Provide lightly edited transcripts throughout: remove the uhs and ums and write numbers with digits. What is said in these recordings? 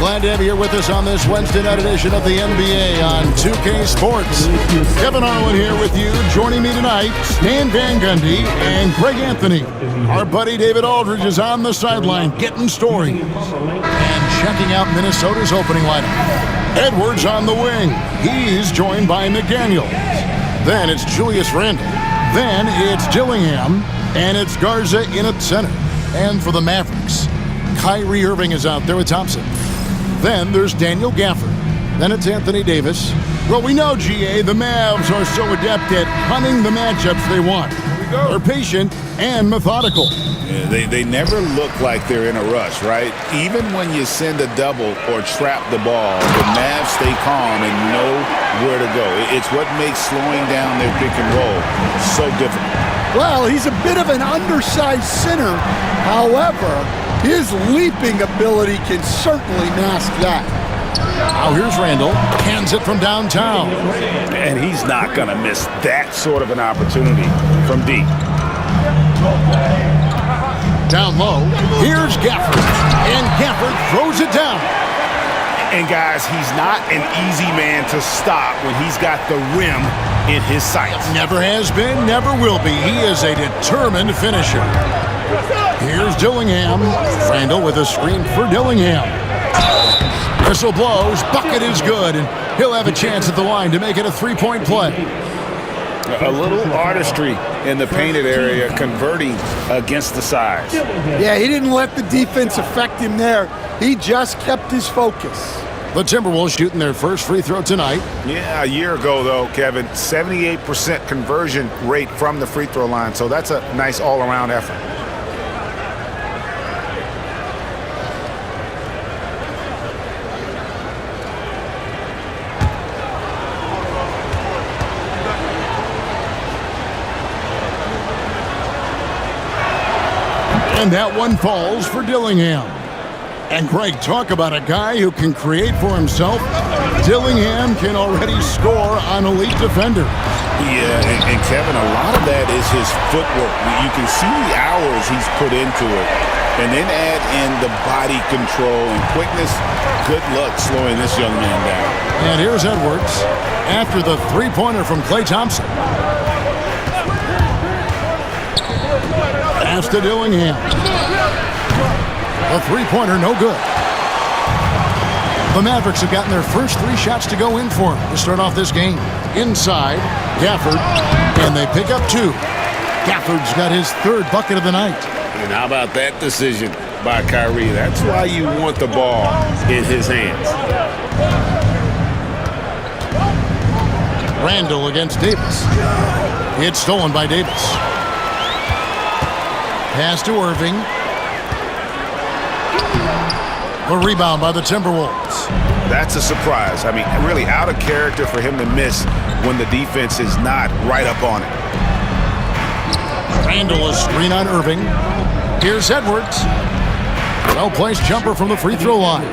Glad to have you here with us on this Wednesday night edition of the NBA on 2K Sports. Kevin Harlan here with you. Joining me tonight, Stan Van Gundy and Greg Anthony. Our buddy David Aldridge is on the sideline getting stories and checking out Minnesota's opening lineup. Edwards on the wing. He's joined by McDaniels. Then it's Julius Randle. Then it's Dillingham. And it's Garza in at center. And for the Mavericks, Kyrie Irving is out there with Thompson. Then there's Daniel Gafford. Then it's Anthony Davis. Well, we know, GA, the Mavs are so adept at hunting the matchups they want. They're patient and methodical. Yeah, they never look like they're in a rush, right? Even when you send a double or trap the ball, the Mavs stay calm and know where to go. It's what makes slowing down their pick and roll so difficult. Well, he's a bit of an undersized center. However, his leaping ability can certainly mask that. Now here's Randle. Hands it from downtown. And he's not going to miss that sort of an opportunity from deep. Down low. Here's Gafford. And Gafford throws it down. And guys, he's not an easy man to stop when he's got the rim in his sights. Never has been, never will be. He is a determined finisher. Here's Dillingham. Randle with a screen for Dillingham. Whistle blows. Bucket is good. And he'll have a chance at the line to make it a three-point play. A little artistry in the painted area, converting against the size. Yeah, he didn't let the defense affect him there. He just kept his focus. The Timberwolves shooting their first free throw tonight. Yeah, a year ago, though, Kevin, 78% conversion rate from the free throw line. So that's a nice all-around effort. And that one falls for Dillingham. And Greg, talk about a guy who can create for himself. Dillingham can already score on elite defender. Yeah, and Kevin, a lot of that is his footwork. You can see the hours he's put into it. And then add in the body control and quickness. Good luck slowing this young man down. And here's Edwards after the three-pointer from Klay Thompson. Pass to Dillingham. A three-pointer, no good. The Mavericks have gotten their first three shots to go in for them to start off this game. Inside, Gafford, and they pick up two. Gafford's got his third bucket of the night. And how about that decision by Kyrie? That's why you want the ball in his hands. Randle against Davis. It's stolen by Davis. Pass to Irving. A rebound by the Timberwolves. That's a surprise. I mean, really out of character for him to miss when the defense is not right up on it. Randle a screen on Irving. Here's Edwards. Well-placed jumper from the free throw line.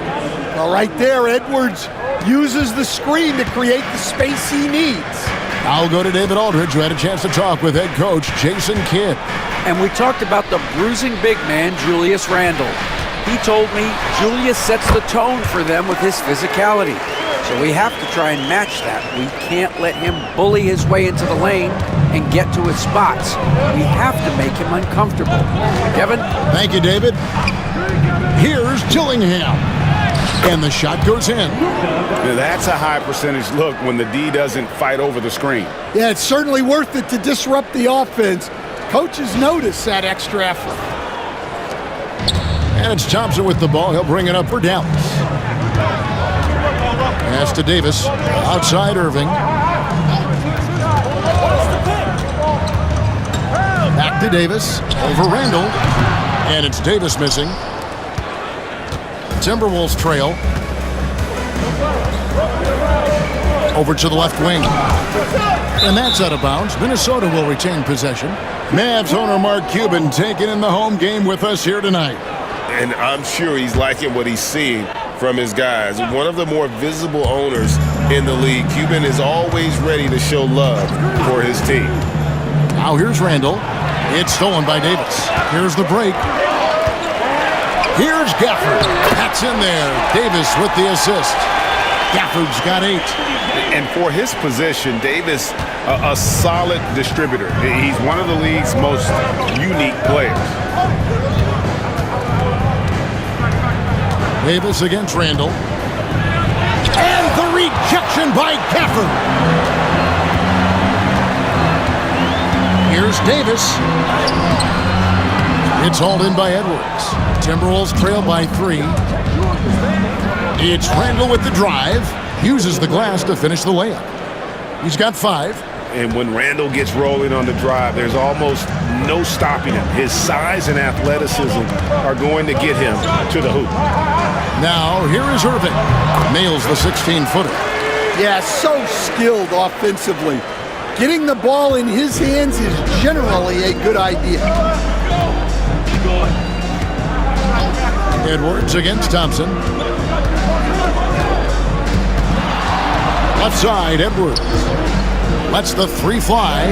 Well, right there, Edwards uses the screen to create the space he needs. I'll go to David Aldridge, who had a chance to talk with head coach Jason Kidd. And we talked about the bruising big man, Julius Randle. He told me Julius sets the tone for them with his physicality. So we have to try and match that. We can't let him bully his way into the lane and get to his spots. We have to make him uncomfortable. Kevin? Thank you, David. Here's Dillingham. And the shot goes in. Now that's a high percentage look when the D doesn't fight over the screen. Yeah, it's certainly worth it to disrupt the offense. Coaches notice that extra effort. And it's Thompson with the ball. He'll bring it up for Dallas. Pass to Davis. Outside Irving. Back to Davis. Over Randle. And it's Davis missing. Timberwolves trail. Over to the left wing. And that's out of bounds. Minnesota will retain possession. Mavs owner Mark Cuban taking in the home game with us here tonight. And I'm sure he's liking what he's seeing from his guys. One of the more visible owners in the league. Cuban is always ready to show love for his team. Now here's Randle. It's stolen by Davis. Here's the break. Here's Gafford. That's in there. Davis with the assist. Gafford's got 8. And for his position, Davis, a solid distributor. He's one of the league's most unique players. Davis against Randall. And the rejection by Gafford. Here's Davis. It's hauled in by Edwards. Timberwolves trail by 3. It's Randall with the drive. Uses the glass to finish the layup. He's got 5. And when Randall gets rolling on the drive, there's almost no stopping him. His size and athleticism are going to get him to the hoop. Now, here is Irving. Nails the 16-footer. Yeah, so skilled offensively. Getting the ball in his hands is generally a good idea. Edwards against Thompson. Left side, Edwards. Lets the 3 fly.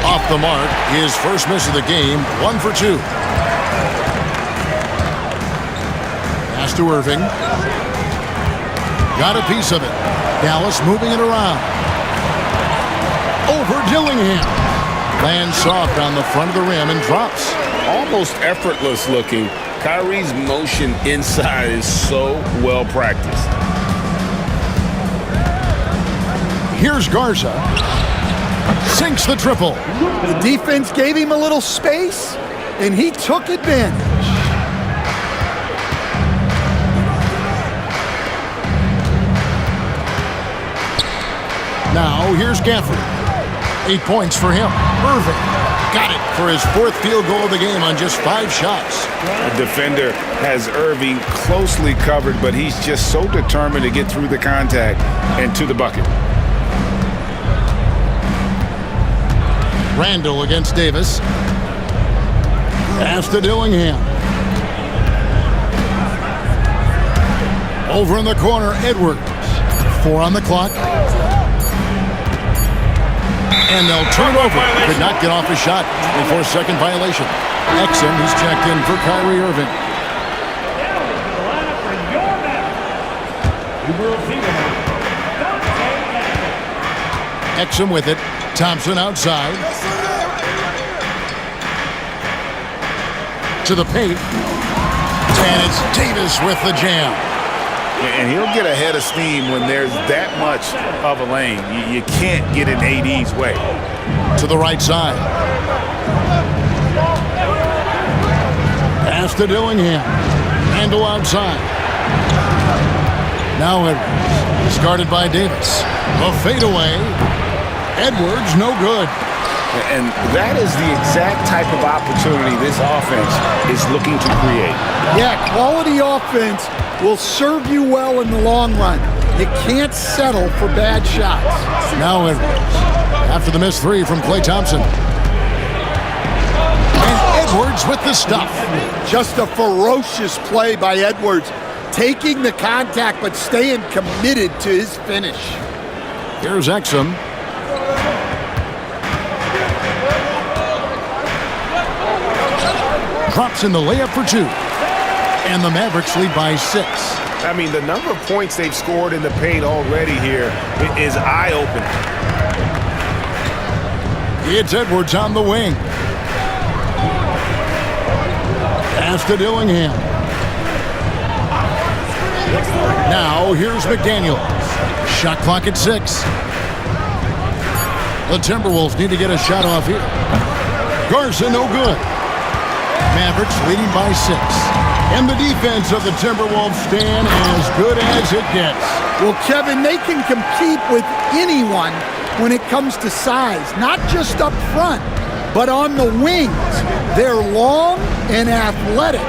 Off the mark. His first miss of the game. 1 for 2. Pass to Irving. Got a piece of it. Dallas moving it around. Over Dillingham. Lands soft on the front of the rim and drops. Almost effortless looking. Kyrie's motion inside is so well practiced. Here's Garza. Sinks the triple. The defense gave him a little space, and he took advantage. Now, here's Gafford. 8 points for him. Irving got it for his 4th field goal of the game on just 5 shots. The defender has Irving closely covered, but he's just so determined to get through the contact and to the bucket. Randall against Davis. Pass to Dillingham. Over in the corner, Edwards. 4 on the clock. And they'll turn it over. Could not get off a shot before second violation. Exum, he's checked in for Kyrie Irving. Exum with it. Thompson outside. To the paint. And it's Davis with the jam. And he'll get ahead of steam when there's that much of a lane. You can't get in AD's way. To the right side. Pass to Dillingham. Randall outside. Now Edwards. Discarded by Davis. A fadeaway. Edwards, no good. And that is the exact type of opportunity this offense is looking to create. Yeah, quality offense will serve you well in the long run. You can't settle for bad shots. Now Edwards. After the missed 3 from Klay Thompson. And Edwards with the stuff. Just a ferocious play by Edwards. Taking the contact but staying committed to his finish. Here's Exum. Drops in the layup for 2. And the Mavericks lead by 6. I mean, the number of points they've scored in the paint already here is eye-opening. It's Edwards on the wing. Pass to Dillingham. Now, here's McDaniels. Shot clock at 6. The Timberwolves need to get a shot off here. Garza, no good. Mavericks leading by 6. And the defense of the Timberwolves stand as good as it gets. Well, Kevin, they can compete with anyone when it comes to size, not just up front, but on the wings. They're long and athletic,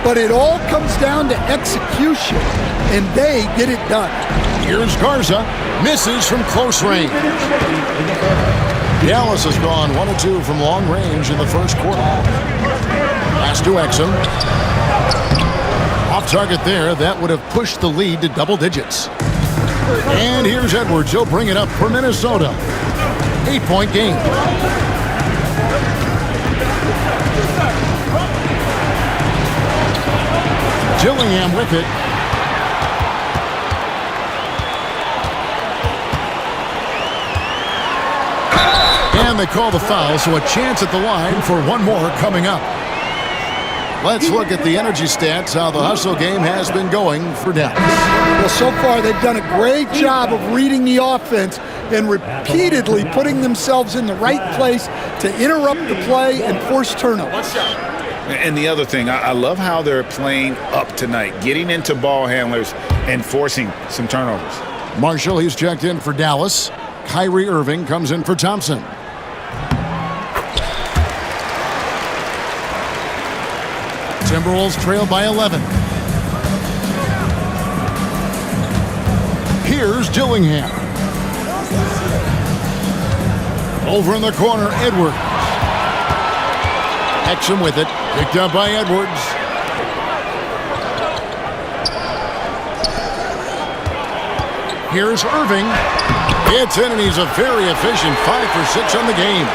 but it all comes down to execution, and they get it done. Here's Garza. Misses from close range. Dallas has gone 1 of 2 from long range in the first quarter. Pass to Exum. Off target there. That would have pushed the lead to double digits. And here's Edwards. He'll bring it up for Minnesota. 8-point game. Dillingham with it. And they call the foul, so a chance at the line for one more coming up. Let's look at the energy stats, how the hustle game has been going for Dallas. Well, so far they've done a great job of reading the offense and repeatedly putting themselves in the right place to interrupt the play and force turnovers. And the other thing, I love how they're playing up tonight, getting into ball handlers and forcing some turnovers. Marshall, he's checked in for Dallas. Kyrie Irving comes in for Thompson. Timberwolves trail by 11. Here's Dillingham. Over in the corner, Edwards. Exum with it. Picked up by Edwards. Here's Irving. It's in, and he's a very efficient 5 for 6 on the game.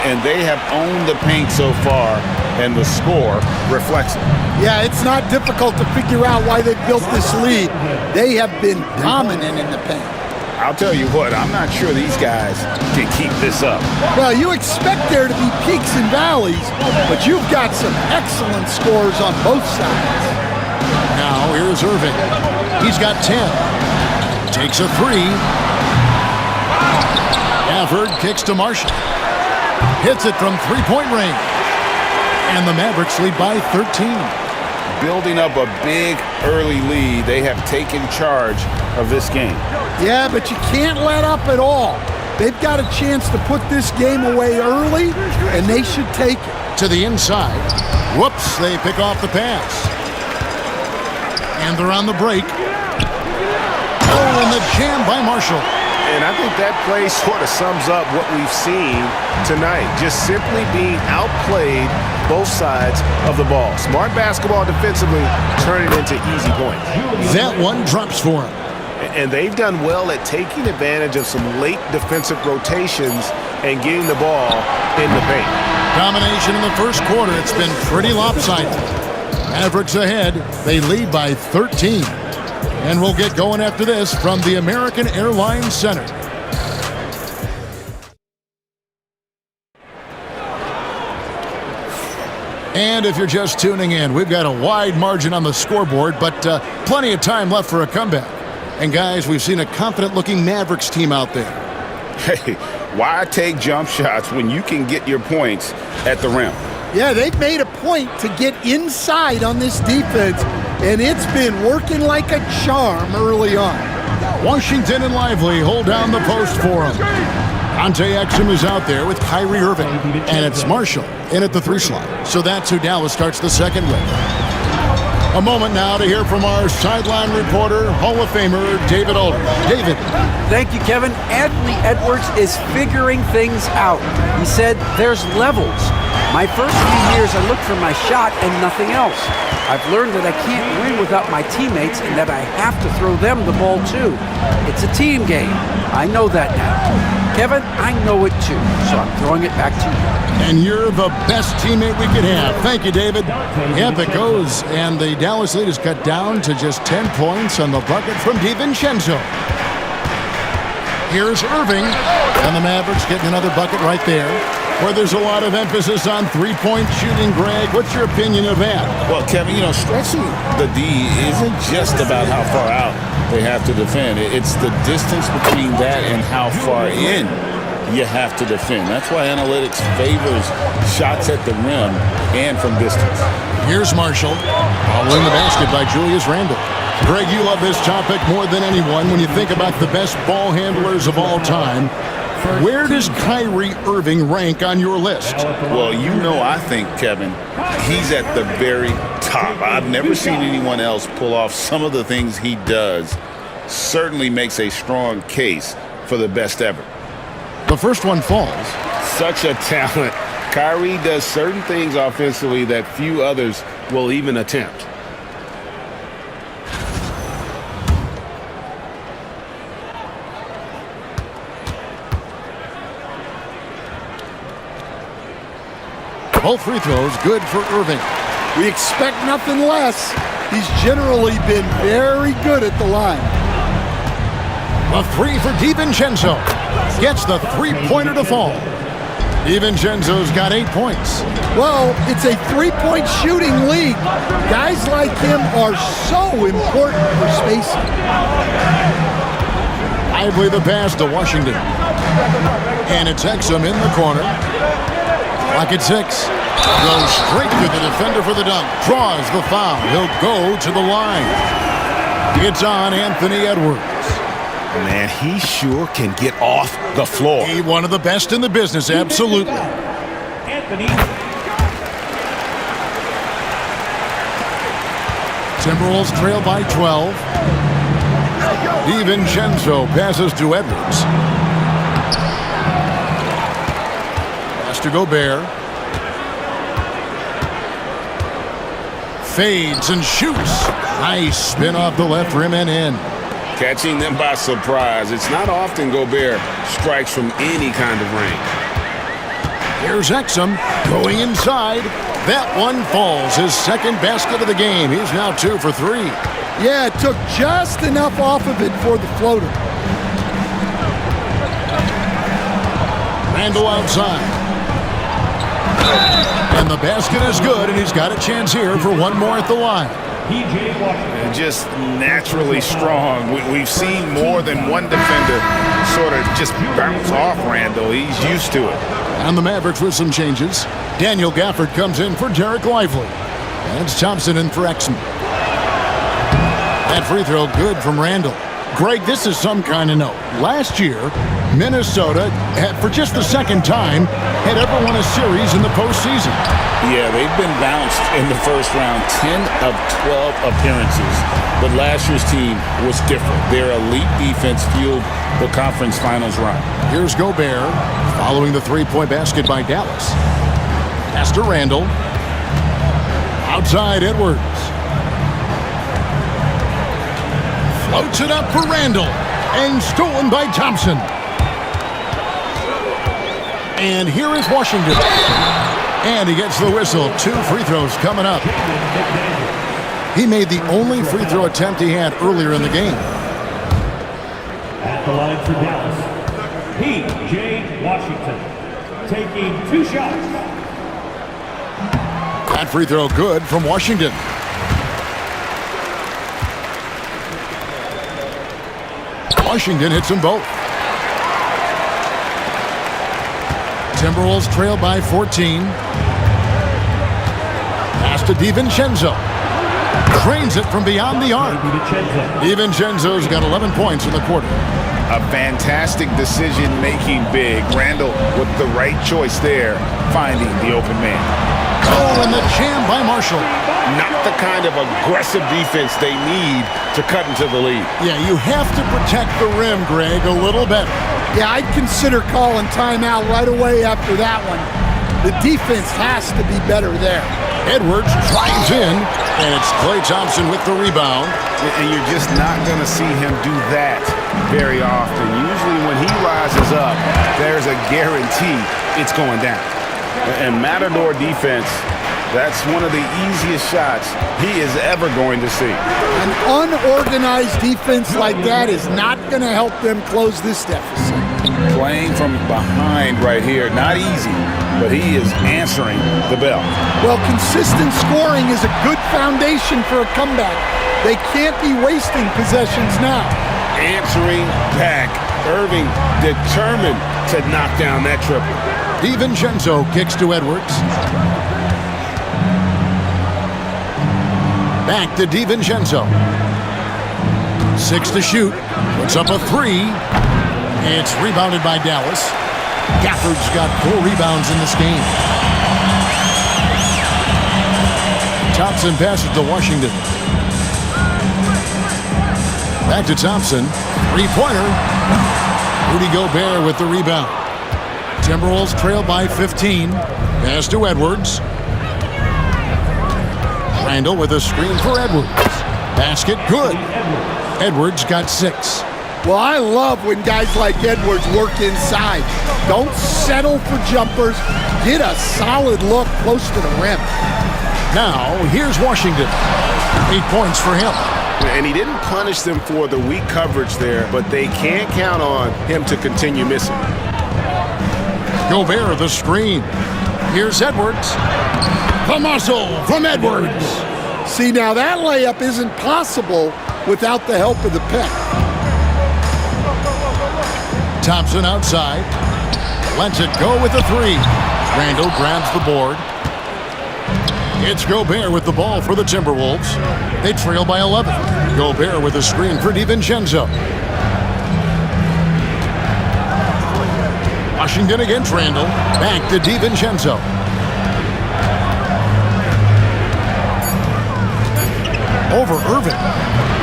And they have owned the paint so far, and the score reflects it. Yeah, it's not difficult to figure out why they've built this lead. They have been dominant in the paint. I'll tell you what, I'm not sure these guys can keep this up. Well, you expect there to be peaks and valleys, but you've got some excellent scores on both sides. Now here's Irving. He's got 10. Takes a 3. Maverick kicks to Marshall. Hits it from three-point range. And the Mavericks lead by 13. Building up a big early lead, they have taken charge of this game. Yeah, but you can't let up at all. They've got a chance to put this game away early, and they should take it. To the inside. Whoops, they pick off the pass. And they're on the break. Oh, and the jam by Marshall. And I think that play sort of sums up what we've seen tonight. Just simply being outplayed both sides of the ball. Smart basketball defensively, turning into easy points. That one drops for him. And they've done well at taking advantage of some late defensive rotations and getting the ball in the paint. Domination in the first quarter. It's been pretty lopsided. Mavericks ahead. They lead by 13. And we'll get going after this from the American Airlines Center. And if you're just tuning in, we've got a wide margin on the scoreboard, but plenty of time left for a comeback. And guys, we've seen a confident-looking Mavericks team out there. Hey, why take jump shots when you can get your points at the rim? Yeah, they've made a point to get inside on this defense, and it's been working like a charm early on. Washington and Lively hold down the post for him. Dante Exum is out there with Kyrie Irving, and it's Marshall in at the 3 slot. So that's who Dallas starts the second with. A moment now to hear from our sideline reporter, Hall of Famer David Aldridge. David. Thank you, Kevin. Anthony Edwards is figuring things out. He said there's levels. My first few years, I looked for my shot and nothing else. I've learned that I can't win without my teammates and that I have to throw them the ball too. It's a team game. I know that now. Kevin, I know it too, so I'm throwing it back to you. And you're the best teammate we could have. Thank you, David. Yep, it goes. And the Dallas lead is cut down to just 10 points on the bucket from DiVincenzo. Here's Irving. And the Mavericks getting another bucket right there, where there's a lot of emphasis on three-point shooting. Greg, what's your opinion of that? Well, Kevin, stretching the D isn't just about how far out they have to defend. It's the distance between that and how far in you have to defend. That's why analytics favors shots at the rim and from distance. Here's Marshall, following the basket by Julius Randle. Greg, you love this topic more than anyone when you think about the best ball handlers of all time. Where does Kyrie Irving rank on your list? Well, I think, Kevin, he's at the very top. I've never seen anyone else pull off some of the things he does. Certainly makes a strong case for the best ever. The first one falls. Such a talent. Kyrie does certain things offensively that few others will even attempt. Both free throws good for Irving. We expect nothing less. He's generally been very good at the line. A three for DiVincenzo. Gets the three-pointer to fall. DiVincenzo's got 8 points. Well, it's a three-point shooting league. Guys like him are so important for spacing. Lively the pass to Washington. And it's Exum in the corner. Clock at 6. Goes straight to the defender for the dunk. Draws the foul. He'll go to the line. It's on Anthony Edwards. Man, he sure can get off the floor. One of the best in the business, absolutely. Timberwolves trail by 12. DiVincenzo passes to Edwards. Pass to Gobert. Fades and shoots. Nice spin off the left rim and in. Catching them by surprise. It's not often Gobert strikes from any kind of range. Here's Exum going inside. That one falls. His second basket of the game. He's now 2 for 3. Yeah, it took just enough off of it for the floater. Randle outside. And the basket is good, and he's got a chance here for one more at the line. Just naturally strong. We've seen more than one defender sort of just bounce off Randle. He's used to it. And the Mavericks with some changes. Daniel Gafford comes in for Derek Lively. And it's Thompson in for Exum. That free throw good from Randle. Greg, this is some kind of note. Last year, Minnesota, for just the second time, had ever won a series in the postseason. Yeah, they've been bounced in the first round 10 of 12 appearances. But last year's team was different. Their elite defense fueled the conference finals run. Here's Gobert following the three-point basket by Dallas. Pass to Randle. Outside Edwards. Floats it up for Randle. And stolen by Thompson. And here is Washington. And he gets the whistle. 2 free throws coming up. He made the only free throw attempt he had earlier in the game. At the line for Dallas, P.J. Washington, taking 2 shots. That free throw good from Washington. Washington hits them both. Timberwolves trail by 14. Pass to DiVincenzo. Drains it from beyond the arc. DiVincenzo's got 11 points in the quarter. A fantastic decision-making big. Randle with the right choice there, finding the open man. Oh, and the jam by Marshall. Not the kind of aggressive defense they need to cut into the lead. Yeah, you have to protect the rim, Greg, a little better. Yeah, I'd consider calling timeout right away after that one. The defense has to be better there. Edwards drives in, and it's Klay Thompson with the rebound. And you're just not going to see him do that very often. Usually when he rises up, there's a guarantee it's going down. And Matador defense, that's one of the easiest shots he is ever going to see. An unorganized defense like that is not going to help them close this deficit. Playing from behind right here, not easy, but he is answering the bell. Well, consistent scoring is a good foundation for a comeback. They can't be wasting possessions now. Answering back. Irving determined to knock down that triple. DiVincenzo kicks to Edwards. Back to DiVincenzo. 6 to shoot. Puts up a 3. It's rebounded by Dallas. Gafford's got 4 rebounds in this game. Thompson passes to Washington. Back to Thompson. 3-pointer. Rudy Gobert with the rebound. Timberwolves trail by 15. Pass to Edwards. Randle with a screen for Edwards. Basket good. Edwards got 6. Well, I love when guys like Edwards work inside. Don't settle for jumpers. Get a solid look close to the rim. Now, here's Washington. 8 points for him. And he didn't punish them for the weak coverage there, but they can't count on him to continue missing. Gobert, the screen. Here's Edwards. The muscle from Edwards. See, now that layup isn't possible without the help of the pick. Thompson outside. Lets it go with a 3. Randall grabs the board. It's Gobert with the ball for the Timberwolves. They trail by 11. Gobert with a screen for DiVincenzo. Washington against Randall. Back to DiVincenzo. Over Irvin.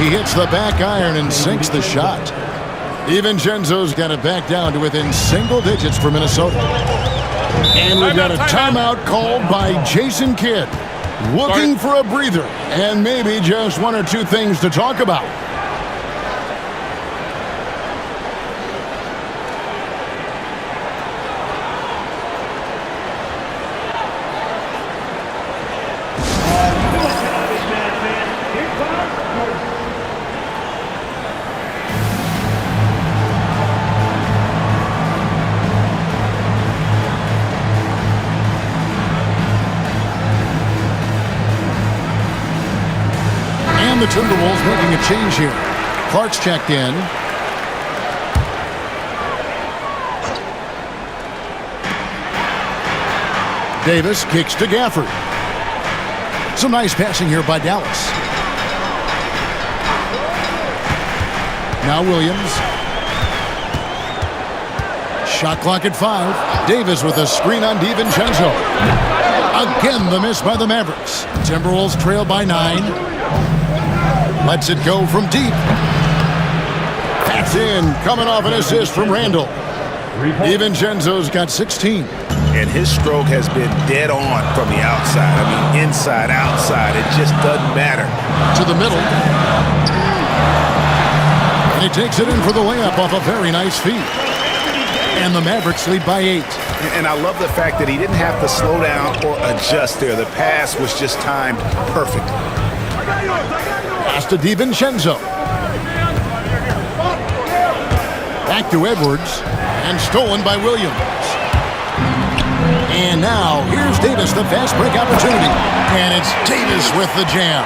He hits the back iron and sinks the shot. DiVincenzo's got it back down to within single digits for Minnesota. And we've got a timeout called by Jason Kidd. Looking for a breather and maybe just 1 or 2 things to talk about. The Timberwolves making a change here. Clark's checked in. Davis kicks to Gafford. Some nice passing here by Dallas. Now Williams. Shot clock at 5. Davis with a screen on DiVincenzo. Again, the miss by the Mavericks. Timberwolves trail by 9. Lets it go from deep. That's in, coming off an assist from Randall. DiVincenzo's got 16. And his stroke has been dead on from the outside. I mean, inside, outside. It just doesn't matter. To the middle. And he takes it in for the layup off a very nice feed. And the Mavericks lead by 8. And I love the fact that he didn't have to slow down or adjust there. The pass was just timed perfect. Pass to DiVincenzo. Back to Edwards. And stolen by Williams. And now, here's Davis, the fast break opportunity. And it's Davis with the jam.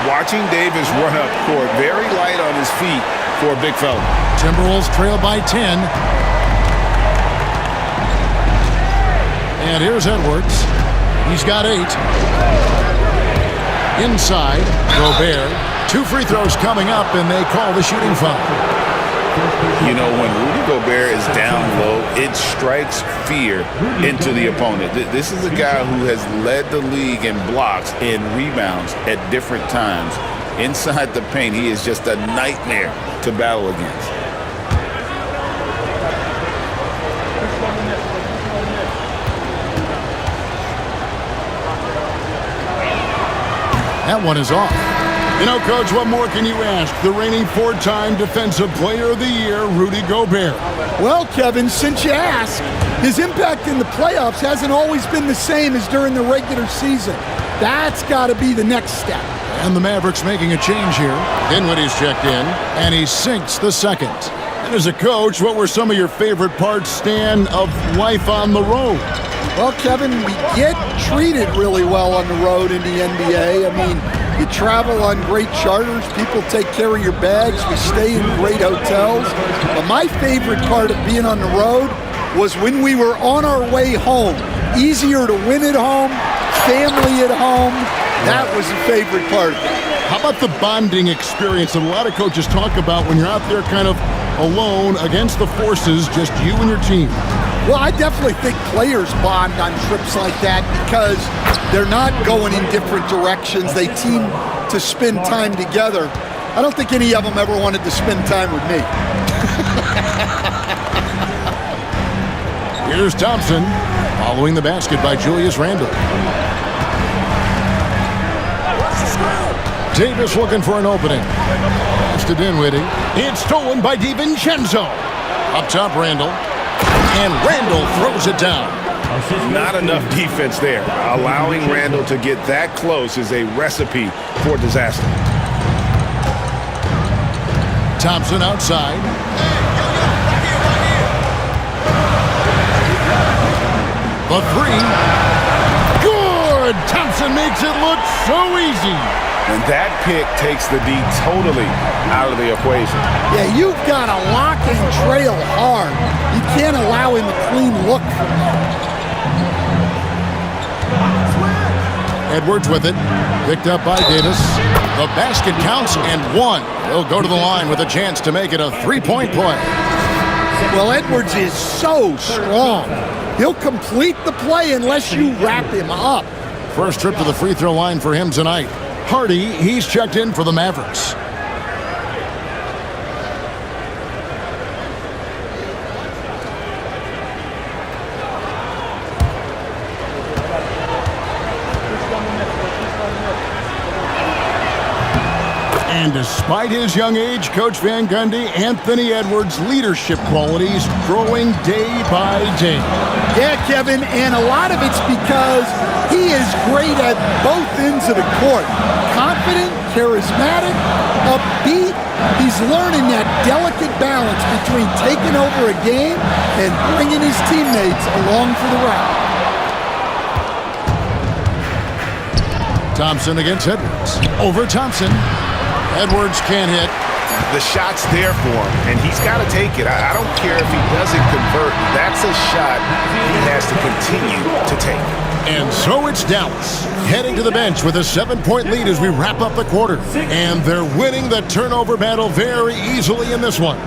Watching Davis run up court, very light on his feet for a big fella. Timberwolves trail by 10. And here's Edwards. He's got 8. Inside, Gobert. 2 free throws coming up, and they call the shooting foul. You know, when Rudy Gobert is down low, it strikes fear into the opponent. This is a guy who has led the league in blocks and rebounds at different times. Inside the paint, he is just a nightmare to battle against. That one is off. You know, Coach, what more can you ask? The reigning 4-time Defensive Player of the Year, Rudy Gobert. Well, Kevin, since you ask, his impact in the playoffs hasn't always been the same as during the regular season. That's got to be the next step. And the Mavericks making a change here. Dinwiddie's checked in, and he sinks the second. And as a coach, what were some of your favorite parts, Stan, of life on the road? Well, Kevin, we get treated really well on the road in the NBA. I mean, you travel on great charters. People take care of your bags. We stay in great hotels. But my favorite part of being on the road was when we were on our way home. Easier to win at home, family at home. That was the favorite part. How about the bonding experience that a lot of coaches talk about when you're out there kind of alone against the forces, just you and your team? Well, I definitely think players bond on trips like that because they're not going in different directions. They team to spend time together. I don't think any of them ever wanted to spend time with me. Here's Thompson following the basket by Julius Randle. Davis looking for an opening. It's to Dinwiddie. It's stolen by DiVincenzo. Up top, Randle. And Randle throws it down. Not enough defense there. Allowing Randall to get that close is a recipe for disaster. Thompson outside. The three. Good! Thompson makes it look so easy. And that pick takes the D totally out of the equation. Yeah, you've got to lock and trail hard. You can't allow him a clean look from there. Edwards with it. Picked up by Davis. The basket counts and one. He'll go to the line with a chance to make it a three-point play. Well, Edwards is so strong. He'll complete the play unless you wrap him up. First trip to the free throw line for him tonight. Hardy, he's checked in for the Mavericks. And despite his young age, Coach Van Gundy, Anthony Edwards' leadership qualities growing day by day. Yeah, Kevin, and a lot of it's because he is great at both ends of the court. Confident, charismatic, upbeat. He's learning that delicate balance between taking over a game and bringing his teammates along for the ride. Thompson against Edwards. Over Thompson. Edwards can't hit. The shot's there for him, and he's got to take it. I don't care if he doesn't convert. That's a shot he has to continue to take. And so it's Dallas, heading to the bench with a 7-point lead as we wrap up the quarter. And they're winning the turnover battle very easily in this one.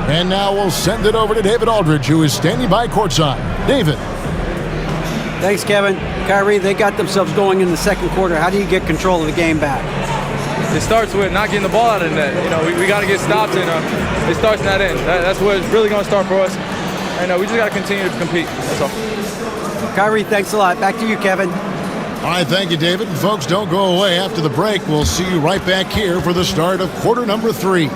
And now we'll send it over to David Aldridge, who is standing by courtside. David. Thanks, Kevin. Kyrie, they got themselves going in the second quarter. How do you get control of the game back? It starts with not getting the ball out of the net. You know, we got to get stops, and it starts in that end. That's where it's really going to start for us. And we just got to continue to compete. That's all. Kyrie, thanks a lot. Back to you, Kevin. All right, thank you, David. And folks, don't go away. After the break, we'll see you right back here for the start of quarter number 3.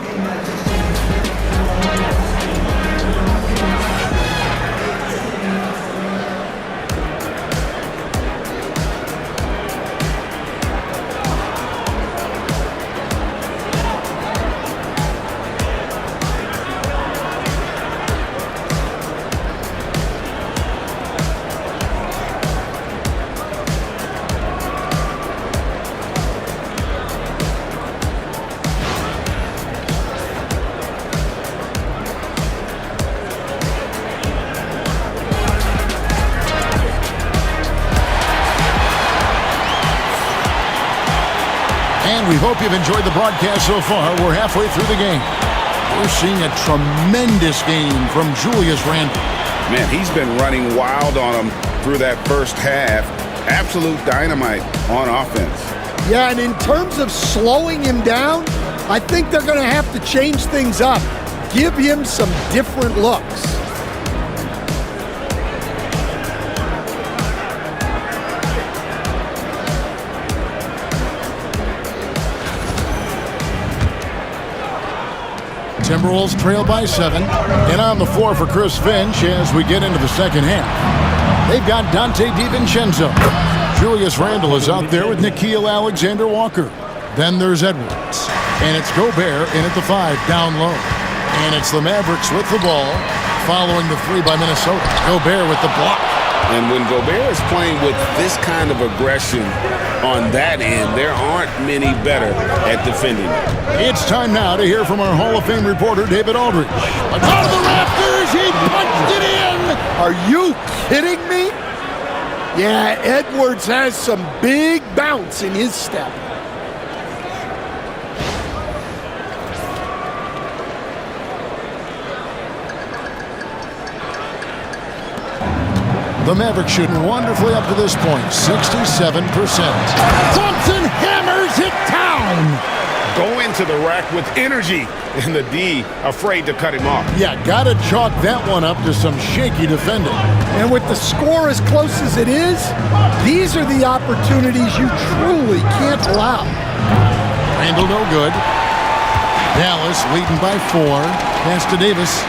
And we hope you've enjoyed the broadcast so far. We're halfway through the game. We're seeing a tremendous game from Julius Randle. Man, he's been running wild on him through that first half. Absolute dynamite on offense. Yeah, and in terms of slowing him down, I think they're going to have to change things up. Give him some different looks. Timberwolves trail by 7. And on the floor for Chris Finch as we get into the second half. They've got Dante DiVincenzo. Julius Randle is out there with Nickeil Alexander-Walker. Then there's Edwards. And it's Gobert in at the 5, down low. And it's the Mavericks with the ball, following the 3 by Minnesota. Gobert with the block. And when Gobert is playing with this kind of aggression on that end, there aren't many better at defending. It's time now to hear from our Hall of Fame reporter, David Aldridge. Out of the rafters, he punched it in! Are you kidding me? Yeah, Edwards has some big bounce in his step. The Mavericks shooting wonderfully up to this point, 67%. Thompson hammers it down! Go into the rack with energy, and the D afraid to cut him off. Yeah, gotta chalk that one up to some shaky defending. And with the score as close as it is, these are the opportunities you truly can't allow. Randle no good. Dallas leading by 4. Pass to Davis.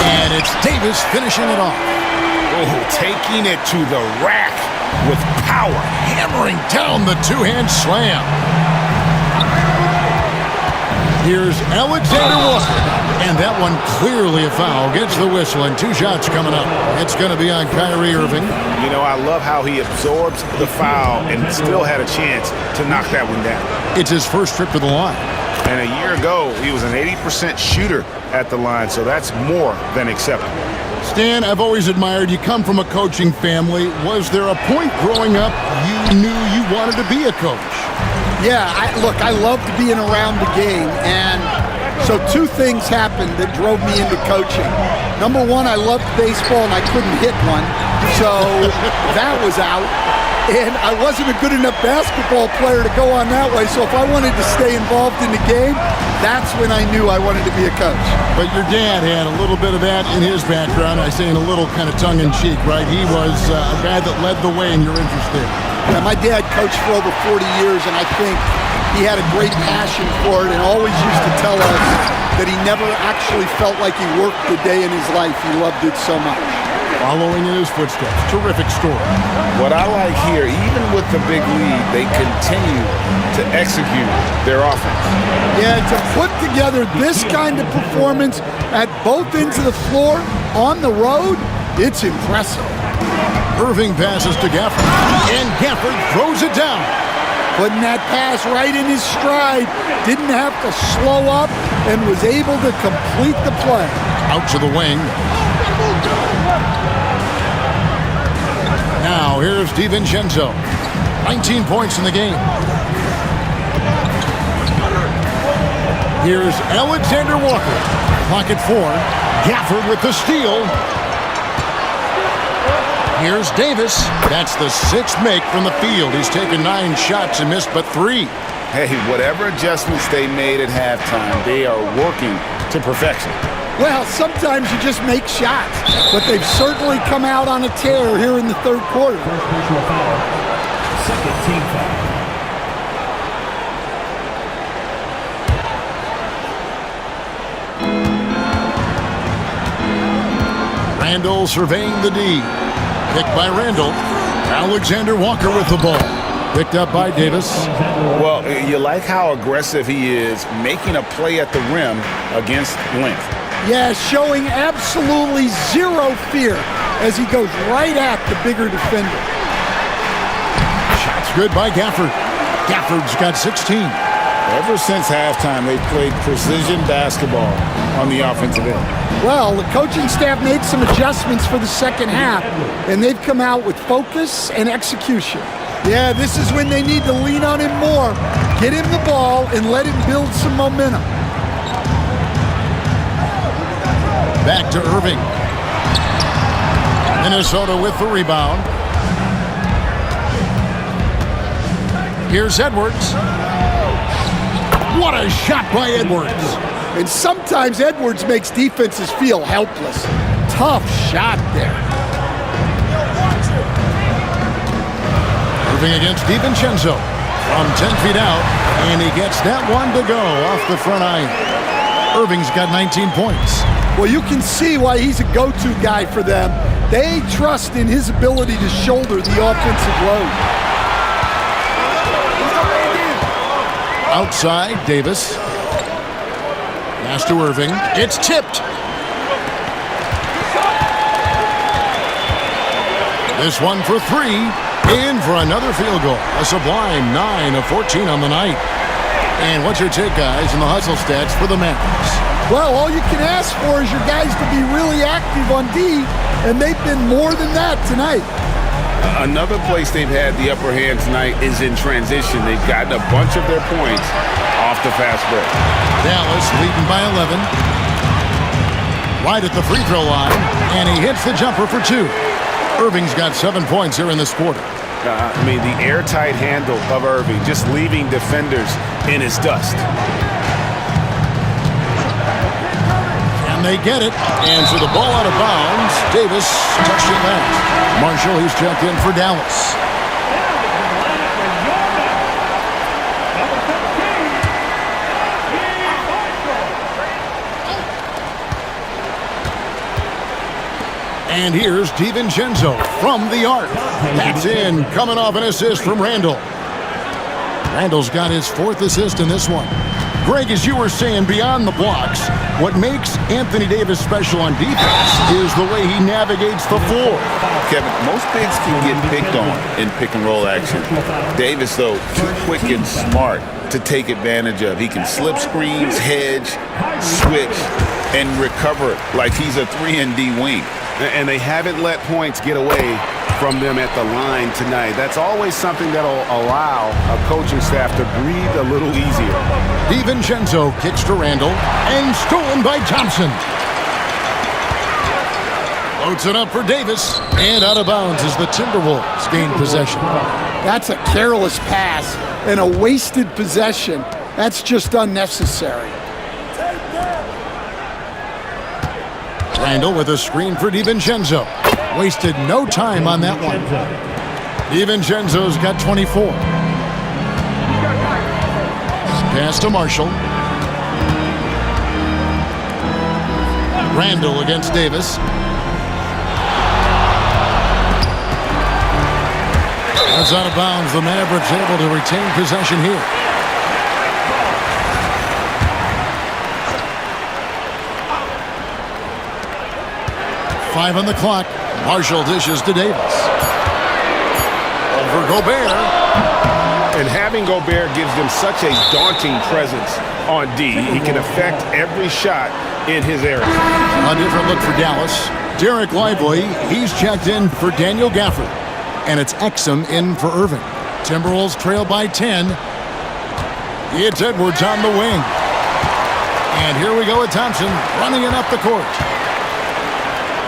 And it's Davis finishing it off. Oh, taking it to the rack with power. Hammering down the two-hand slam. Here's Alexander Walker. And that one clearly a foul. Gets the whistle and 2 shots coming up. It's going to be on Kyrie Irving. You know, I love how he absorbs the foul and still had a chance to knock that one down. It's his first trip to the line. And a year ago, he was an 80% shooter at the line, so that's more than acceptable. Stan, I've always admired you. Come from a coaching family. Was there a point growing up you knew you wanted to be a coach? Yeah, look, I loved being around the game, and so 2 things happened that drove me into coaching. Number 1, I loved baseball, and I couldn't hit one, so that was out. And I wasn't a good enough basketball player to go on that way, so if I wanted to stay involved in the game, that's when I knew I wanted to be a coach. But your dad had a little bit of that in his background. I say in a little kind of tongue-in-cheek, right? He was a guy that led the way in your interest there. Yeah, my dad coached for over 40 years, and I think he had a great passion for it and always used to tell us that he never actually felt like he worked a day in his life. He loved it so much. Following in his footsteps. Terrific story. What I like here, even with the big lead, they continue to execute their offense. Yeah, to put together this kind of performance at both ends of the floor on the road, it's impressive. Irving passes to Gafford, and Gafford throws it down. Putting that pass right in his stride, didn't have to slow up, and was able to complete the play. Out to the wing. Now, here's DiVincenzo. 19 points in the game. Here's Alexander Walker. Clock at 4. Gafford with the steal. Here's Davis. That's the 6th make from the field. He's taken 9 shots and missed but 3. Hey, whatever adjustments they made at halftime, they are working to perfection. Well, sometimes you just make shots, but they've certainly come out on a tear here in the 3rd quarter. First personal foul. Second team foul. Randall surveying the D. Picked by Randall. Alexander Walker with the ball. Picked up by Davis. Well, you like how aggressive he is, making a play at the rim against length. Yeah, showing absolutely zero fear as he goes right at the bigger defender. Shots good by Gafford. Gafford's got 16. Ever since halftime, they've played precision basketball on the offensive end. Well, the coaching staff made some adjustments for the second half, and they've come out with focus and execution. Yeah, this is when they need to lean on him more, get him the ball, and let him build some momentum. Back to Irving. Minnesota with the rebound. Here's Edwards. What a shot by Edwards. And sometimes Edwards makes defenses feel helpless. Tough shot there. Irving against DiVincenzo from 10 feet out, and he gets that one to go off the front iron. Irving's got 19 points. Well, you can see why he's a go-to guy for them. They trust in his ability to shoulder the offensive load. Outside, Davis. Pass to Irving. It's tipped. This one for 3. In for another field goal. A sublime 9 of 14 on the night. And what's your take, guys, in the hustle stats for the Mavericks? Well, all you can ask for is your guys to be really active on D, and they've been more than that tonight. Another place they've had the upper hand tonight is in transition. They've gotten a bunch of their points off the fast break. Dallas leading by 11. Right at the free throw line, and he hits the jumper for 2. Irving's got 7 points here in this quarter. I mean, the airtight handle of Irving, just leaving defenders in his dust. And they get it. And for the ball out of bounds, Davis touched it last. Marshall, he's checked in for Dallas. And here's DiVincenzo from the arc. That's in, coming off an assist from Randall. Randall's got his 4th assist in this one. Greg, as you were saying, beyond the blocks, what makes Anthony Davis special on defense is the way he navigates the floor. Kevin, most bigs can get picked on in pick-and-roll action. Davis, though, too quick and smart to take advantage of. He can slip screens, hedge, switch, and recover like he's a 3-and-D wing. And they haven't let points get away from them at the line tonight. That's always something that'll allow a coaching staff to breathe a little easier. DiVincenzo kicks to Randall and stolen by Thompson. Floats it up for Davis and out of bounds as the Timberwolves gain possession. That's a careless pass and a wasted possession. That's just unnecessary. Randall with a screen for DiVincenzo. Wasted no time on that one. DiVincenzo's got 24. Pass to Marshall. Randall against Davis. That's out of bounds. The Mavericks able to retain possession here. Five on the clock. Marshall dishes to Davis. Over Gobert. And having Gobert gives them such a daunting presence on D. He can affect every shot in his area. A different look for Dallas. Derek Lively, he's checked in for Daniel Gafford. And it's Exum in for Irving. Timberwolves trail by 10. It's Edwards on the wing. And here we go with Thompson running it up the court.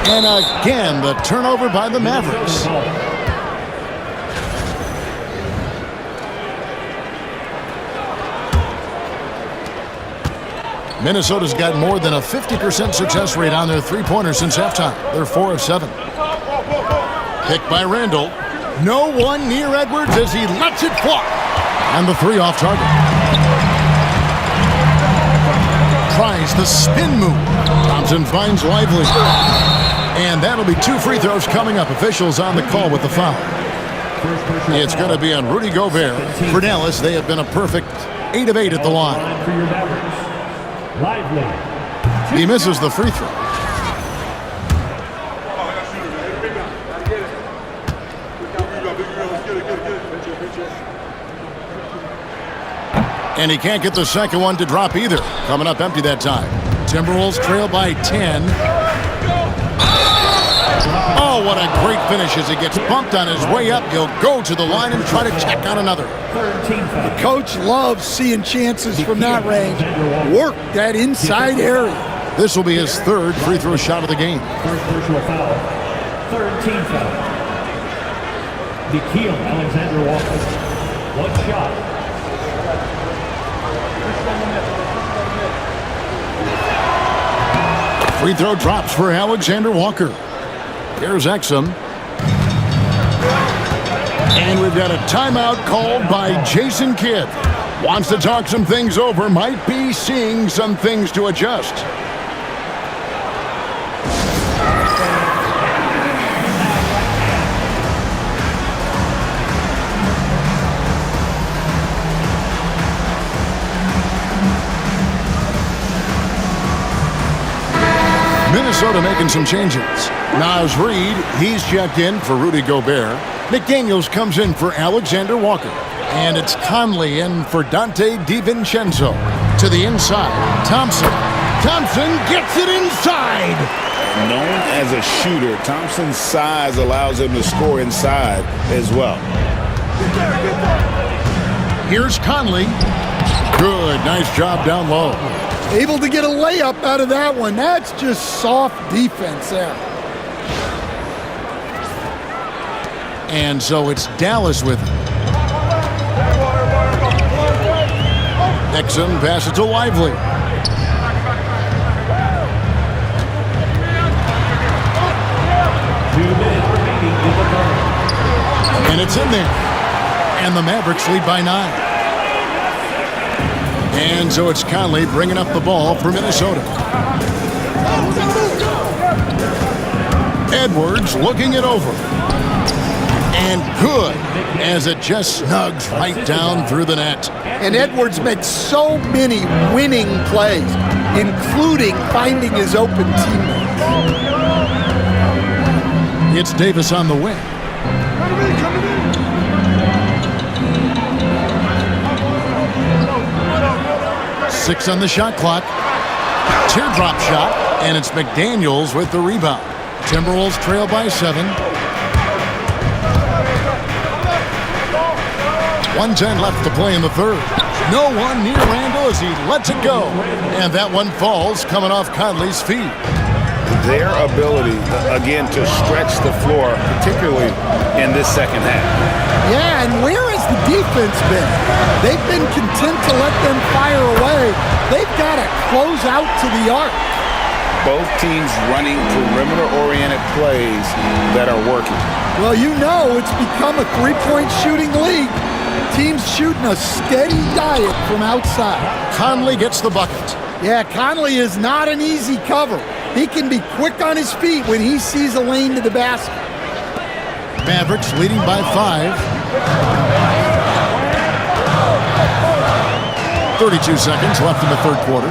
And again, the turnover by the Mavericks. Minnesota's got more than a 50% success rate on their three-pointers since halftime. They're 4 of 7. Picked by Randall. No one near Edwards as he lets it fly. And the 3 off target. Tries the spin move. Thompson finds Lively. And that'll be 2 free throws coming up. Officials on the call with the foul. It's going to be on Rudy Gobert. For Dallas, they have been a perfect 8 of 8 at the line. He misses the free throw. And he can't get the second one to drop either. Coming up empty that time. Timberwolves trail by 10. Oh, what a great finish as he gets bumped on his way up. He'll go to the line and try to check on another. The coach loves seeing chances from that range. Work that inside area. This will be his 3rd free throw shot of the game. First personal foul. 3rd team foul. Nikhil Alexander-Walker. 1 shot. Free throw drops for Alexander Walker. Here's Exum. And we've got a timeout called by Jason Kidd. Wants to talk some things over. Might be seeing some things to adjust. Minnesota making some changes. Naz Reid, he's checked in for Rudy Gobert. McDaniels comes in for Alexander Walker. And it's Conley in for Dante DiVincenzo. To the inside, Thompson. Thompson gets it inside. Known as a shooter, Thompson's size allows him to score inside as well. Here's Conley. Good, nice job down low. Able to get a layup out of that one. That's just soft defense there. And so it's Dallas with it. Exum passes to Lively. And it's in there. And the Mavericks lead by 9. And so it's Conley bringing up the ball for Minnesota. Edwards looking it over. And good, as it just snugs right down through the net. And Edwards makes so many winning plays, including finding his open teammates. It's Davis on the wing. Six on the shot clock. Teardrop shot, and it's McDaniels with the rebound. Timberwolves trail by 7. 1:10 left to play in the third. No one near Randall as he lets it go. And that one falls coming off Conley's feet. Their ability, again, to stretch the floor, particularly in this second half. Yeah, and where has the defense been? They've been content to let them fire away. They've got to close out to the arc. Both teams running perimeter-oriented plays that are working. Well, you know it's become a three-point shooting league. Teams shooting a steady diet from outside. Conley gets the bucket. Yeah, Conley is not an easy cover. He can be quick on his feet when he sees a lane to the basket. Mavericks leading by 5. 32 seconds left in the third quarter.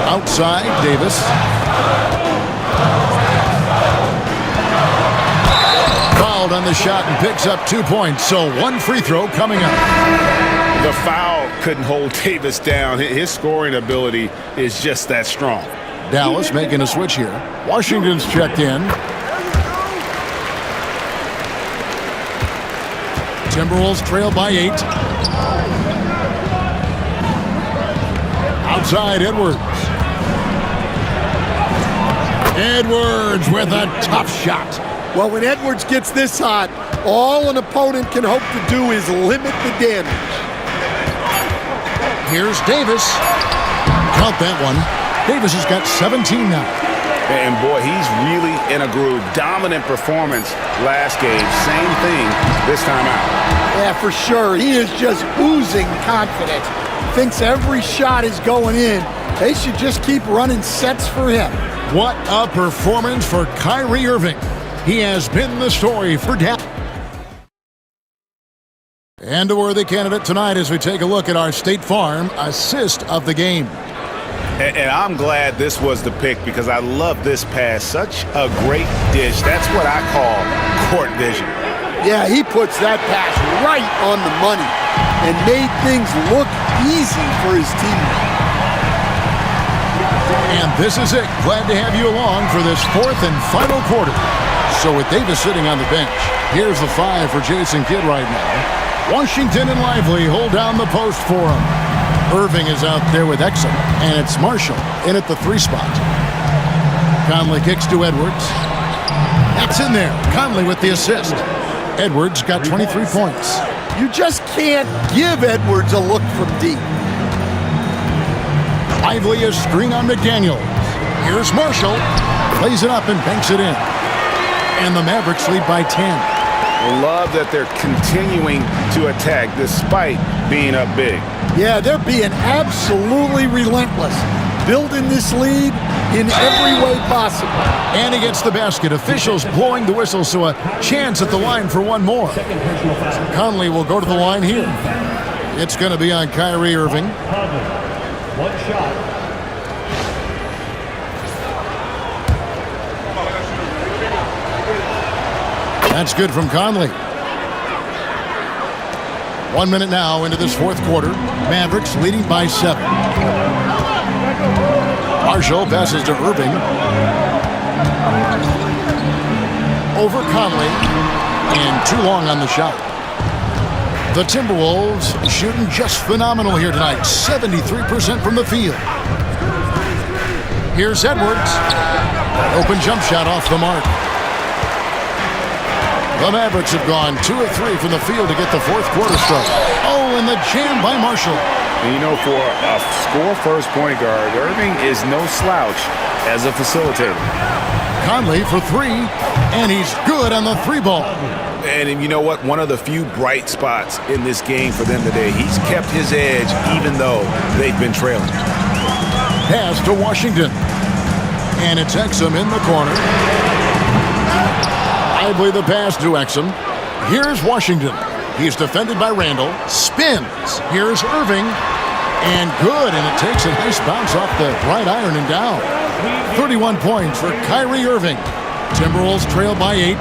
Outside, Davis. Fouled on the shot and picks up 2 points, so one free throw coming up. The foul couldn't hold Davis down. His scoring ability is just that strong. Dallas making a switch here. Washington's checked in. Timberwolves trail by 8. Outside, Edwards. Edwards with a tough shot. Well, when Edwards gets this hot, all an opponent can hope to do is limit the damage. Here's Davis. Count that one. Davis has got 17 now. And boy, he's really in a groove. Dominant performance last game. Same thing this time out. Yeah, for sure. He is just oozing confidence. Thinks every shot is going in. They should just keep running sets for him. What a performance for Kyrie Irving. He has been the story for Dallas. And a worthy candidate tonight as we take a look at our State Farm assist of the game. And I'm glad this was the pick because I love this pass. Such a great dish. That's what I call court vision. Yeah, he puts that pass right on the money and made things look easy for his team. And this is it. Glad to have you along for this fourth and final quarter. So with Davis sitting on the bench, here's the 5 for Jason Kidd right now. Washington and Lively hold down the post for him. Irving is out there with Exum, and it's Marshall in at the 3 spot. Conley kicks to Edwards. That's in there. Conley with the assist. Edwards got 23 points. You just can't give Edwards a look from deep. Lively a screen on McDaniels. Here's Marshall. Plays it up and banks it in. And the Mavericks lead by 10. Love that they're continuing to attack despite being up big. Yeah, they're being absolutely relentless, building this lead in every way possible. And he gets the basket. Officials blowing the whistle, so a chance at the line for one more. Conley will go to the line here. It's going to be on Kyrie Irving. 1 shot. That's good from Conley. 1 minute now into this fourth quarter. Mavericks leading by 7. Marshall passes to Irving. Over Conley. And too long on the shot. The Timberwolves shooting just phenomenal here tonight. 73% from the field. Here's Edwards. Open jump shot off the mark. The Mavericks have gone 2 of 3 from the field to get the fourth quarter start. Oh, and the jam by Marshall. And you know, for a score-first point guard, Irving is no slouch as a facilitator. Conley for 3, and he's good on the 3 ball. And you know what? One of the few bright spots in this game for them today. He's kept his edge even though they've been trailing. Pass to Washington. And it's Exum in the corner. Lively the pass to Exum. Here's Washington. He's defended by Randall. Spins. Here's Irving. And good. And it takes a nice bounce off the right iron and down. 31 points for Kyrie Irving. Timberwolves trail by 8.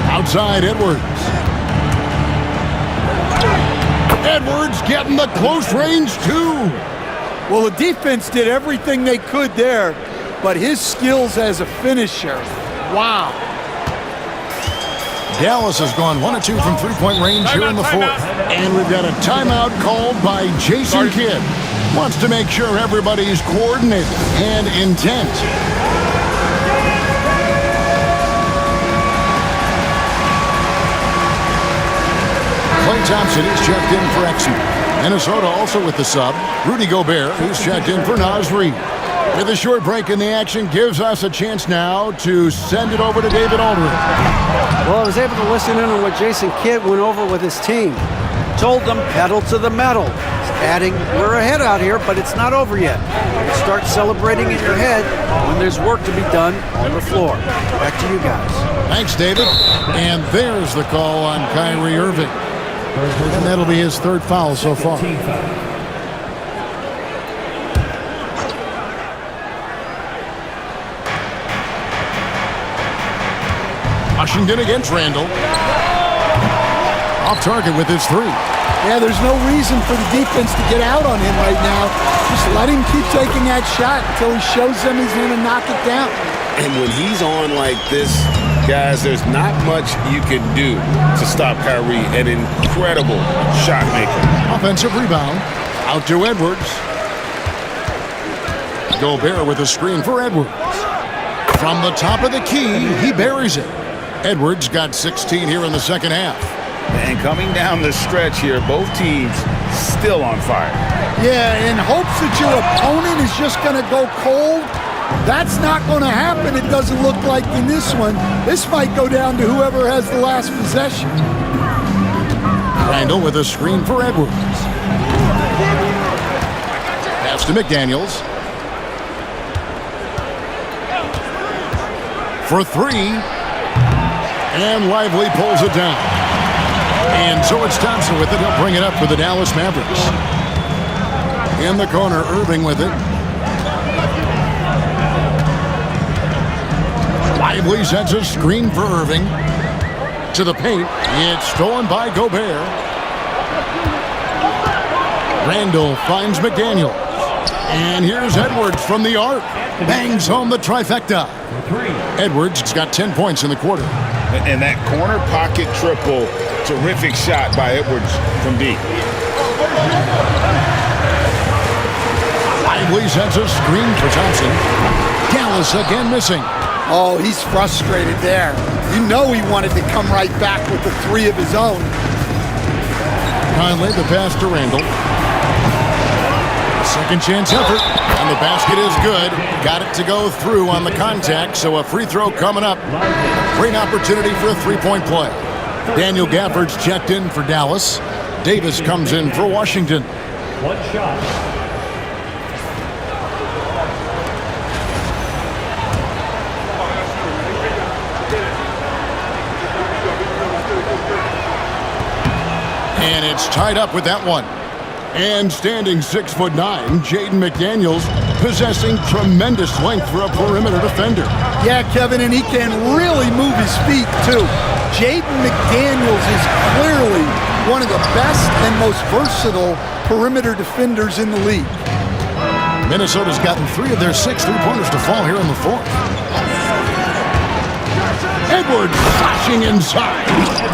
Outside, Edwards. Edwards getting the close range, too. Well, the defense did everything they could there, but his skills as a finisher, wow. Dallas has gone 1 of 2 from three-point range here in the fourth. And we've got a timeout called by Jason Kidd. Wants to make sure everybody's coordinated and intent. Klay Thompson is checked in for Exum. Minnesota also with the sub. Rudy Gobert, who's checked in for Naz Reid. With a short break in the action, gives us a chance now to send it over to David Aldridge. Well, I was able to listen in on what Jason Kidd went over with his team. Told them pedal to the metal. Adding, we're ahead out here, but it's not over yet. Start celebrating in your head when there's work to be done on the floor. Back to you guys. Thanks, David. And there's the call on Kyrie Irving. And that'll be his third foul so far. Washington against Randall. Off target with his 3. Yeah, there's no reason for the defense to get out on him right now. Just let him keep taking that shot until he shows them he's going to knock it down. And when he's on like this, guys, there's not much you can do to stop Kyrie, an incredible shot maker. Offensive rebound. Out to Edwards. Gobert with a screen for Edwards. From the top of the key, he buries it. Edwards got 16 here in the second half. And coming down the stretch here, both teams still on fire. Yeah, in hopes that your opponent is just going to go cold. That's not going to happen, it doesn't look like in this one. This might go down to whoever has the last possession. Randall with a screen for Edwards. Pass to McDaniels. For 3. And Lively pulls it down. And so it's Thompson with it. He'll bring it up for the Dallas Mavericks. In the corner, Irving with it. Lively sets a screen for Irving. To the paint. It's stolen by Gobert. Randall finds McDaniel. And here's Edwards from the arc. Bangs home the trifecta. Edwards has got 10 points in the quarter. And that corner pocket triple, terrific shot by Edwards from deep. Lively sets a screen for Thompson. Dallas again missing. Oh, he's frustrated there. You know he wanted to come right back with the 3 of his own. Conley, the pass to Randall. Second chance effort, and the basket is good. Got it to go through on the contact, so a free throw coming up. Great opportunity for a three-point play. Daniel Gafford's checked in for Dallas. Davis comes in for Washington. 1 shot. And it's tied up with that one. And standing 6'9", Jaden McDaniels, possessing tremendous length for a perimeter defender. Yeah, Kevin, and he can really move his feet, too. Jaden McDaniels is clearly one of the best and most versatile perimeter defenders in the league. Minnesota's gotten 3 of their 6 three-pointers to fall here in the fourth. Edwards flashing inside.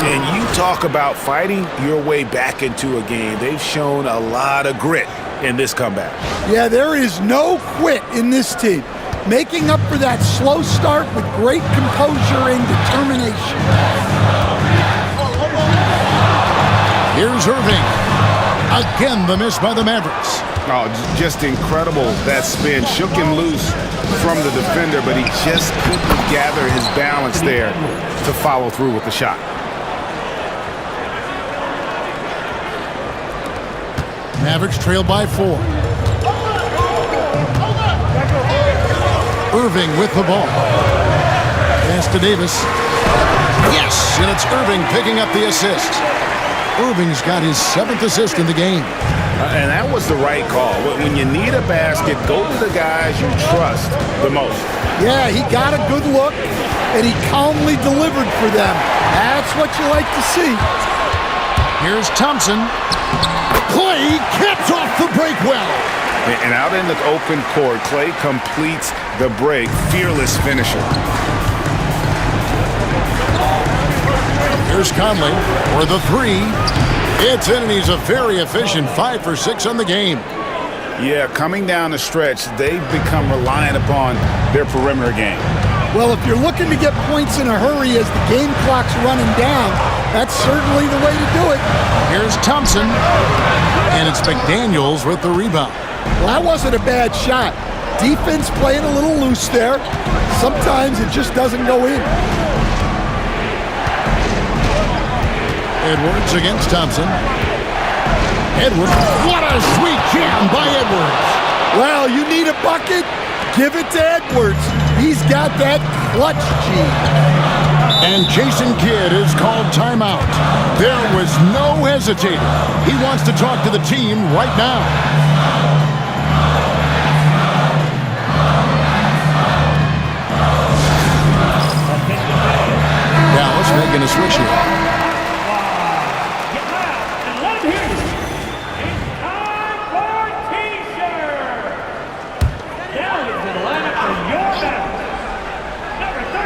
And you talk about fighting your way back into a game. They've shown a lot of grit in this comeback. Yeah, there is no quit in this team. Making up for that slow start with great composure and determination. Here's Irving. Again, the miss by the Mavericks. Oh, just incredible, that spin. Shook him loose from the defender, but he just couldn't gather his balance there to follow through with the shot. Mavericks trail by 4. Irving with the ball. Pass to Davis. Yes, and it's Irving picking up the assist. Irving's got his 7th assist in the game. And that was the right call. When you need a basket, go to the guys you trust the most. Yeah, he got a good look, and he calmly delivered for them. That's what you like to see. Here's Thompson. Clay caps off the break well. And out in the open court, Clay completes the break. Fearless finisher. Here's Conley for the 3. It's in, and he's a very efficient 5 for 6 on the game. Yeah, coming down the stretch, they've become reliant upon their perimeter game. Well, if you're looking to get points in a hurry as the game clock's running down, that's certainly the way to do it. Here's Thompson, and it's McDaniels with the rebound. Well, that wasn't a bad shot. Defense playing a little loose there. Sometimes it just doesn't go in. Edwards against Thompson. Edwards, what a sweet jam by Edwards. Well, you need a bucket? Give it to Edwards. He's got that clutch gene. And Jason Kidd is called timeout. There was no hesitating. He wants to talk to the team right now. Dallas making a switch here.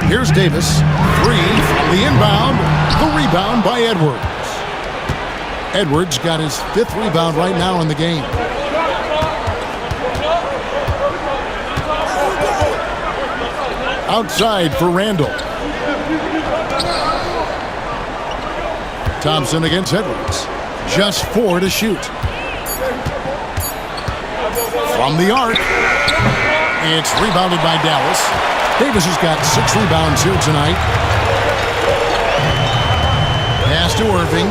Here's Davis. 3 from the inbound. The rebound by Edwards. Edwards got his 5th rebound right now in the game. Outside for Randall. Thompson against Edwards. Just 4 to shoot. From the arc. It's rebounded by Dallas. Davis has got 6 rebounds here tonight. Pass to Irving.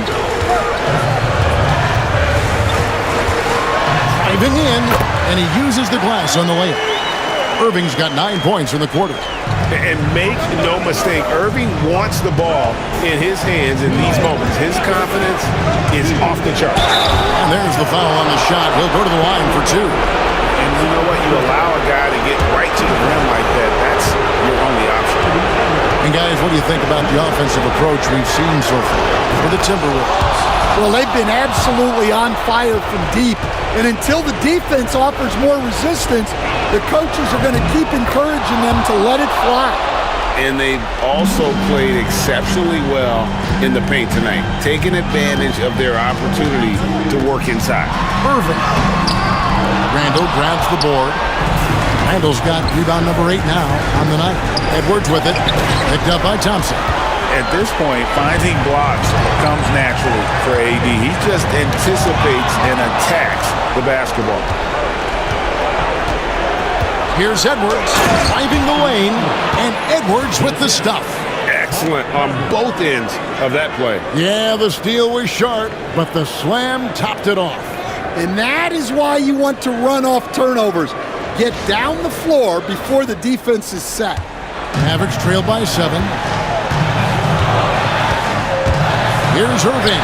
Driving in, and he uses the glass on the layup. Irving's got 9 points in the quarter. And make no mistake, Irving wants the ball in his hands in these moments. His confidence is off the charts. And there's the foul on the shot. He'll go to the line for 2. And you know what? You allow a guy to get right to the rim like that. That's your only option. And guys, what do you think about the offensive approach we've seen so far for the Timberwolves? Well, they've been absolutely on fire from deep. And until the defense offers more resistance, the coaches are going to keep encouraging them to let it fly. And they've also played exceptionally well in the paint tonight, taking advantage of their opportunity to work inside. Irving. Randall grabs the board. Randall's got rebound number 8 now on the night. Edwards with it. Picked up by Thompson. At this point, finding blocks comes naturally for AD. He just anticipates and attacks the basketball. Here's Edwards driving the lane, and Edwards with the stuff. Excellent on both ends of that play. Yeah, the steal was sharp, but the slam topped it off. And that is why you want to run off turnovers. Get down the floor before the defense is set. Mavericks trail by 7. Here's Irving.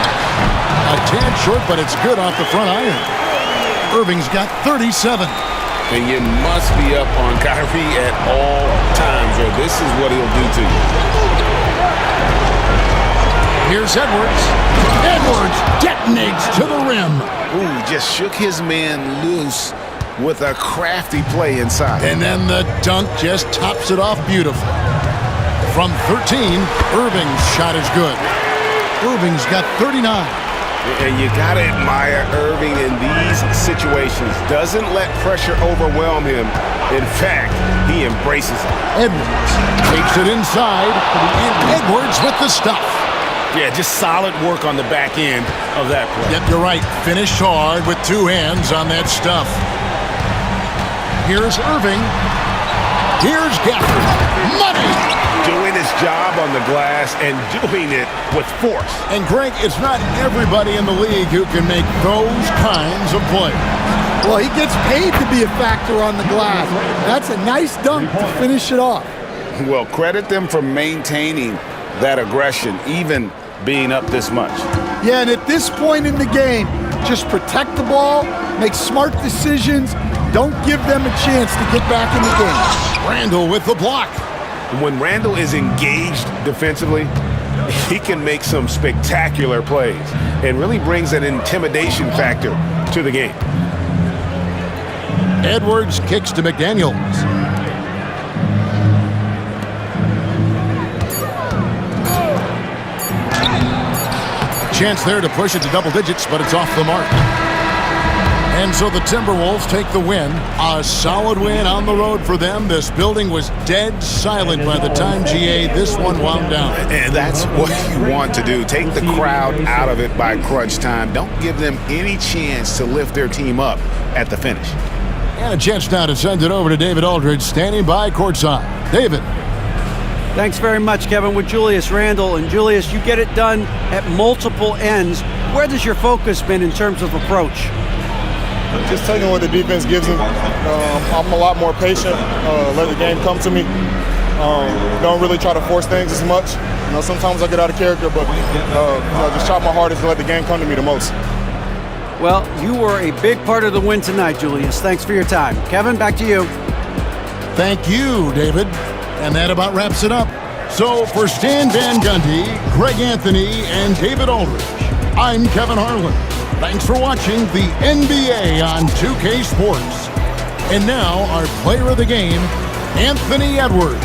A tad short, but it's good off the front iron. Irving's got 37. And you must be up on Kyrie at all times, or this is what he'll do to you. Here's Edwards. Edwards detonates to the rim. Ooh, just shook his man loose with a crafty play inside. And then the dunk just tops it off beautifully. From 13, Irving's shot is good. Irving's got 39. And you got to admire Irving in these situations. Doesn't let pressure overwhelm him. In fact, he embraces it. Edwards takes it inside, and Edwards with the stuff. Yeah, just solid work on the back end of that play. Yep, you're right. Finished hard with 2 hands on that stuff. Here's Irving. Here's Gafford. Money! Doing his job on the glass and doing it with force. And Greg, it's not everybody in the league who can make those kinds of plays. Well, he gets paid to be a factor on the glass. That's a nice dunk to finish it off. Well, credit them for maintaining that aggression, even being up this much. Yeah, and at this point in the game, just protect the ball, make smart decisions, don't give them a chance to get back in the game. Randall with the block. When Randall is engaged defensively, he can make some spectacular plays and really brings an intimidation factor to the game. Edwards kicks to McDaniels. Chance there to push it to double digits, but it's off the mark. And so the Timberwolves take the win. A solid win on the road for them. This building was dead silent by the time, GA, this one wound down. And that's what you want to do. Take the crowd out of it by crunch time. Don't give them any chance to lift their team up at the finish. And a chance now to send it over to David Aldridge, standing by courtside. David. Thanks very much, Kevin, with Julius Randle. And Julius, you get it done at multiple ends. Where has your focus been in terms of approach? Just taking what the defense gives me. I'm a lot more patient, let the game come to me. Don't really try to force things as much. Sometimes I get out of character, but just try my hardest to let the game come to me the most. Well, you were a big part of the win tonight, Julius. Thanks for your time. Kevin, back to you. Thank you, David. And that about wraps it up. So for Stan Van Gundy, Greg Anthony, and David Aldridge, I'm Kevin Harlan. Thanks for watching the NBA on 2K Sports. And now our player of the game, Anthony Edwards.